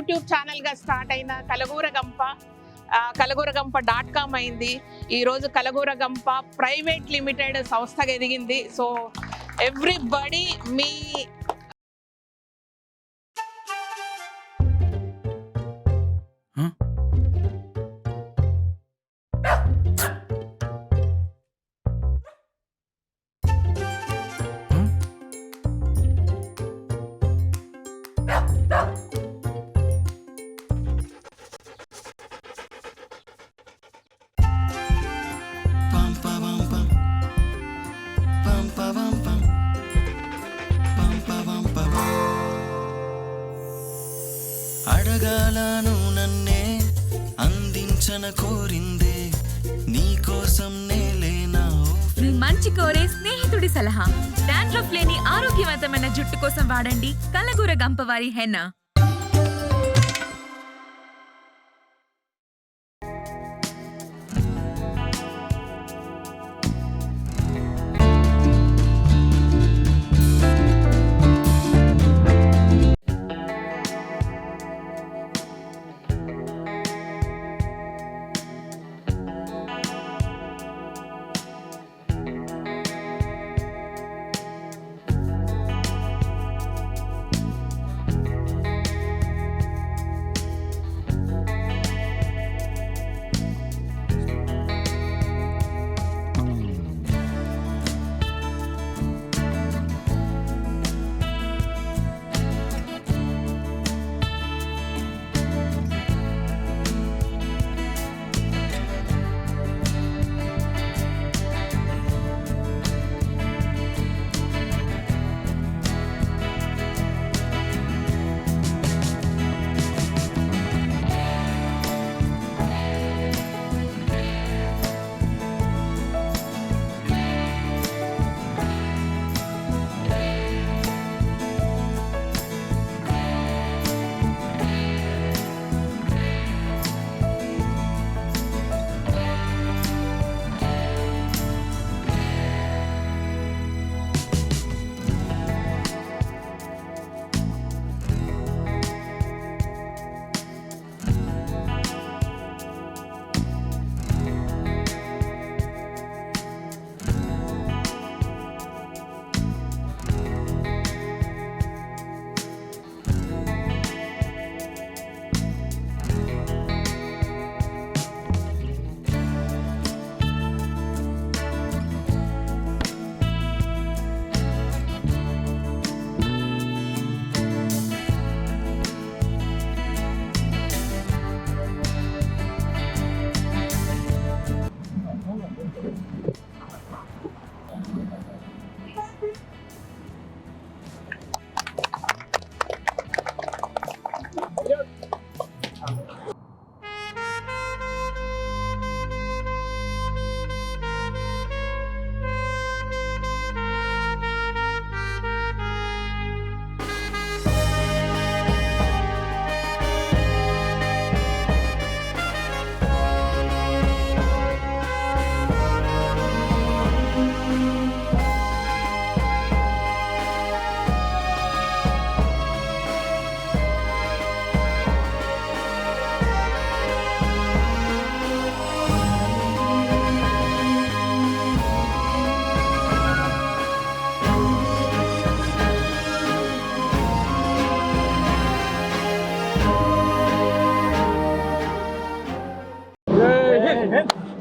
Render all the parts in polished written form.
YouTube ఛానల్గా start అయిన kalaguragampa.com అయింది. ఈరోజు కలగూరగంప ప్రైవేట్ లిమిటెడ్ సంస్థగా ఎదిగింది. సో ఎవ్రీబడి మీ అడగాలను నన్నే అందించన కోరిందే నీకోసం నేలేనా. మీ మంచి కోరే స్నేహితుడి సలహా. డాండ్రఫ్ లేని ఆరోగ్యవంతమైన జుట్టు కోసం వాడండి కలగూరగంప వారి హెన్నా.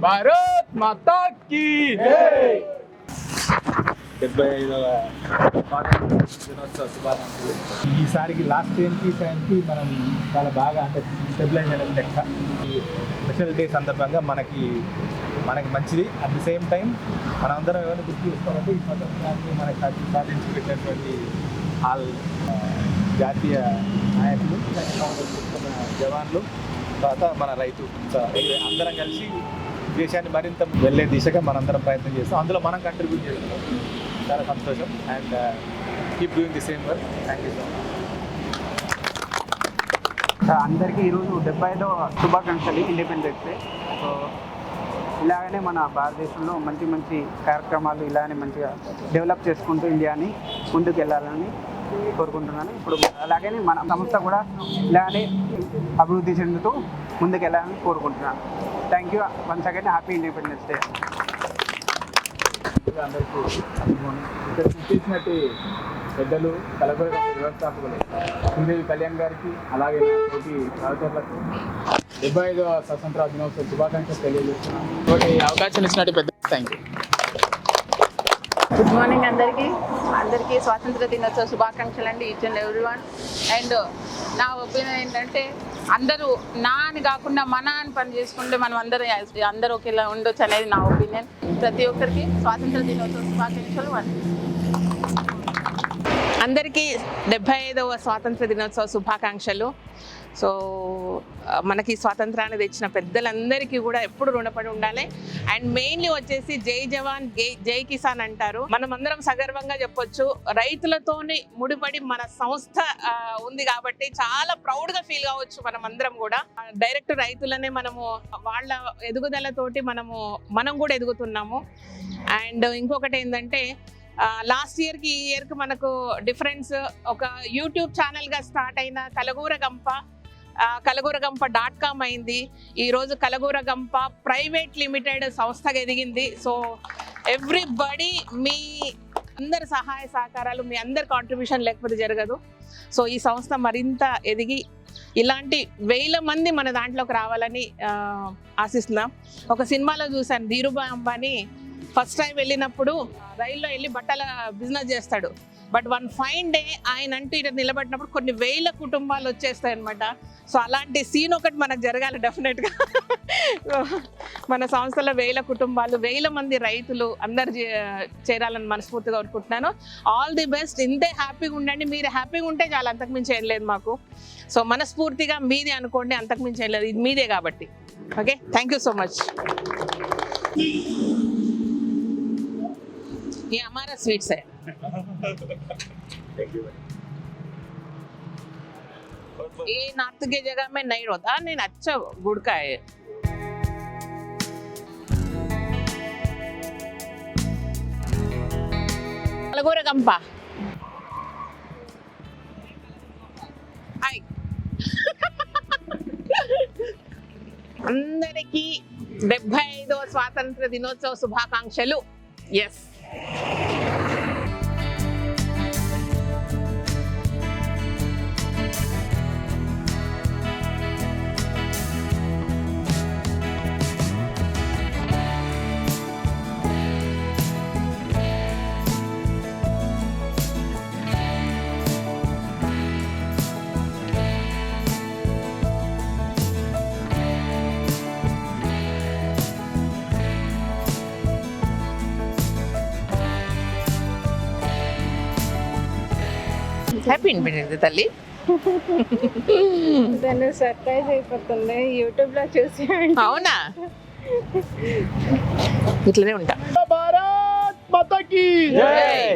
భారత్ మాతా కీ జై. 75వ దినోత్సవ శుభాకాంక్షలు. ఈసారికి లాస్ట్ టైంకి మనం చాలా బాగా అంటే స్టెబిలైజ్ అయిన లెక్క. ఈ స్పెషల్ డే సందర్భంగా మనకి మంచిది. అట్ ది సేమ్ టైం మనందరం ఎవరైనా గుర్తు చేసుకోవాలంటే ఈ స్వతంత్రాన్ని మనకి సాధించి పెట్టినటువంటి ఆల్ జాతీయ నాయకులు, జవాన్లు, తర్వాత మన రైతు, అందరం కలిసి దేశాన్ని మరింత వెళ్ళే దిశగా మనందరం ప్రయత్నం చేస్తాం. అందులో మనం కంట్రిబ్యూట్ చేస్తున్నాం. చాలా సంతోషం. And keep doing the same work. Thank you so much. అందరికీ ఈరోజు 75వ శుభాకాంక్షలు ఇండిపెండెన్స్ డే. సో ఇలాగనే మన భారతదేశంలో మంచి మంచి కార్యక్రమాలు ఇలానే మంచిగా డెవలప్ చేసుకుంటూ ఇండియాని ముందుకు వెళ్ళాలని కోరుకుంటున్నాను. ఇప్పుడు అలాగే మన సంస్థ కూడా ఇలానే అభివృద్ధి చెందుతూ ముందుకెళ్ళాలని కోరుకుంటున్నాను. Thank you once again. Happy independence day. అందరికీ ఇక్కడ చూపించినట్టు పెద్దలు కలగూరగంప వ్యవస్థాపకులు శ్రీదేవి కళ్యాణ్ గారికి అలాగే నా తోటి సహచరులకు 75వ స్వతంత్ర దినోత్సవ శుభాకాంక్షలు తెలియజేస్తున్నాను. తోటి అవకాశం ఇచ్చినట్టు పెద్ద థ్యాంక్ యూ. గుడ్ మార్నింగ్ అందరికీ స్వాతంత్ర దినోత్సవ శుభాకాంక్షలు అండి, ఈచ్ అండ్ ఎవ్రీవన్. అండ్ నా ఒపీనియన్ ఏంటంటే అందరూ నా అని కాకుండా మన అని పని చేసుకుంటే మనం అందరూ ఒకేలా ఉండొచ్చు అనేది నా ఒపీనియన్. ప్రతి ఒక్కరికి స్వాతంత్ర దినోత్సవ శుభాకాంక్షలు. అందరికీ 75వ స్వాతంత్ర దినోత్సవ శుభాకాంక్షలు. సో మనకి స్వాతంత్రాన్ని తెచ్చిన పెద్దలందరికీ కూడా ఎప్పుడు రుణపడి ఉండాలి. అండ్ మెయిన్లీ వచ్చేసి జై జవాన్ జై కిసాన్ అంటారు. మనం అందరం సగర్వంగా చెప్పొచ్చు, రైతులతోని ముడిపడి మన సంస్థ ఉంది కాబట్టి చాలా ప్రౌడ్గా ఫీల్ కావచ్చు. మనం అందరం కూడా డైరెక్ట్ రైతులనే మనము వాళ్ళ ఎదుగుదలతోటి మనం కూడా ఎదుగుతున్నాము. అండ్ ఇంకొకటి ఏంటంటే లాస్ట్ ఇయర్కి ఈ ఇయర్కి మనకు డిఫరెన్స్. ఒక యూట్యూబ్ ఛానల్గా స్టార్ట్ అయిన kalaguragampa.com అయింది. ఈరోజు కలగూరగంప ప్రైవేట్ లిమిటెడ్ సంస్థగా ఎదిగింది. సో ఎవ్రీబడి మీ అందరి సహాయ సహకారాలు, మీ అందరి కాంట్రిబ్యూషన్ లేకపోతే జరగదు. సో ఈ సంస్థ మరింత ఎదిగి ఇలాంటి 1000 మంది మన దాంట్లోకి రావాలని ఆశిస్తున్నాం. ఒక సినిమాలో చూశాను, ధీరుభాయ్ అంబానీ ఫస్ట్ టైం వెళ్ళినప్పుడు రైల్లో వెళ్ళి బట్టల బిజినెస్ చేస్తాడు. బట్ వన్ ఫైన్ డే ఆయన అంటూ ఇక్కడ నిలబడినప్పుడు కొన్ని 1000 కుటుంబాలు వచ్చేస్తాయి అనమాట. సో అలాంటి సీన్ ఒకటి మనకు జరగాలి డెఫినెట్గా. మన సంస్థలో 1000 కుటుంబాలు, 1000 మంది రైతులు అందరు చేరాలని మనస్ఫూర్తిగా కోరుకుంటున్నాను. All the best. ఇంతే హ్యాపీగా ఉండండి. మీరు హ్యాపీగా ఉంటే చాలా, అంతకుమించి ఏం లేదు మాకు. సో మనస్ఫూర్తిగా మీదే అనుకోండి, అంతకుమించి ఏం లేదు, ఇది మీదే కాబట్టి. Okay, thank you so much. ये हमारा स्वीट्स है. ये नार्थ के जगह में नहीं होता, नहीं अच्छा गुड़ का है. Kalaguragampa. హాయ్ అందరికీ 75వ స్వాతంత్ర దినోత్సవ శుభాకాంక్షలు. ఎస్, హ్యాపీ ఇండిపెండెన్స్ డే తల్లి. దాన్ని సర్ప్రైజ్ అయిపోతుంది యూట్యూబ్లో చూసి. అవునా, ఇట్లనే ఉంటా. భారత్ మాతా కీ జై.